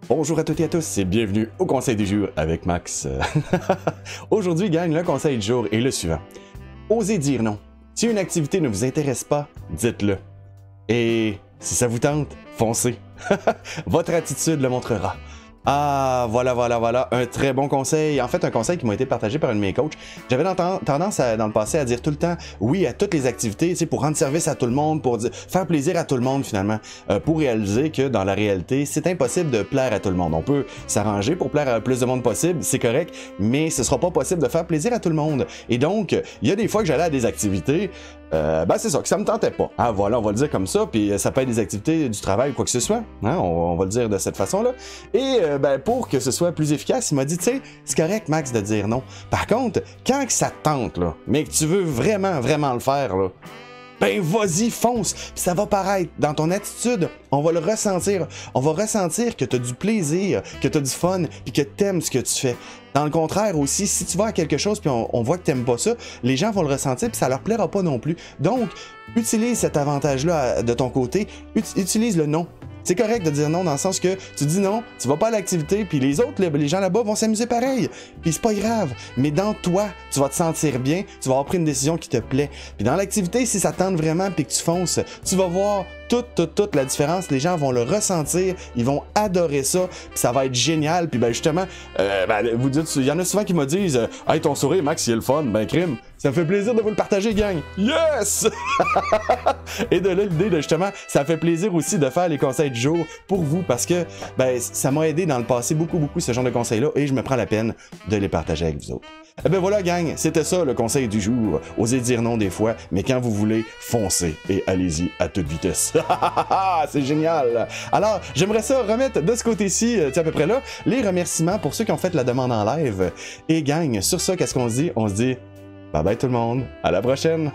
Bonjour à toutes et à tous et bienvenue au conseil du jour avec Max. Aujourd'hui, gang, le conseil du jour est le suivant. Osez dire non. Si une activité ne vous intéresse pas, dites-le. Et si ça vous tente, foncez. Votre attitude le montrera. Ah, voilà, un très bon conseil. En fait, un conseil qui m'a été partagé par un de mes coachs. J'avais tendance dans le passé à dire tout le temps oui à toutes les activités, pour rendre service à tout le monde, pour faire plaisir à tout le monde finalement, pour réaliser que dans la réalité, c'est impossible de plaire à tout le monde. On peut s'arranger pour plaire à le plus de monde possible, c'est correct, mais ce sera pas possible de faire plaisir à tout le monde. Et donc, il y a des fois que j'allais à des activités, c'est ça, que ça me tentait pas. Ah voilà, on va le dire comme ça, puis ça peut être des activités du travail ou quoi que ce soit, hein, on va le dire de cette façon-là. Et pour que ce soit plus efficace, il m'a dit, tu sais, c'est correct, Max, de dire non. Par contre, quand que ça te tente, là, mais que tu veux vraiment le faire, là, ben vas-y, fonce, puis ça va paraître dans ton attitude, on va le ressentir, on va ressentir que tu as du plaisir, que tu as du fun, puis que tu aimes ce que tu fais. Dans le contraire aussi, si tu vas à quelque chose puis on voit que tu n'aimes pas ça, les gens vont le ressentir puis ça leur plaira pas non plus. Donc, utilise cet avantage-là de ton côté, utilise le non. C'est correct de dire non dans le sens que tu dis non, tu vas pas à l'activité, puis les autres, les gens là-bas vont s'amuser pareil. Puis c'est pas grave, mais dans toi, tu vas te sentir bien, tu vas avoir pris une décision qui te plaît. Puis dans l'activité, si ça tente vraiment puis que tu fonces, tu vas voir toute la différence. Les gens vont le ressentir, ils vont adorer ça, puis ça va être génial. Puis justement, vous dites, il y en a souvent qui me disent hey, ton sourire, Max, il est le fun, crime. Ça me fait plaisir de vous le partager, gang. Yes! Et de là, l'idée de justement, ça fait plaisir aussi de faire les conseils du jour pour vous parce que ça m'a aidé dans le passé beaucoup ce genre de conseils-là et je me prends la peine de les partager avec vous autres. Voilà, gang, c'était ça le conseil du jour. Osez dire non des fois, mais quand vous voulez, foncez et allez-y à toute vitesse. C'est génial! Alors, j'aimerais ça remettre de ce côté-ci, à peu près là, les remerciements pour ceux qui ont fait la demande en live. Et gang, sur ça, qu'est-ce qu'on se dit? On se dit bye bye tout le monde, à la prochaine!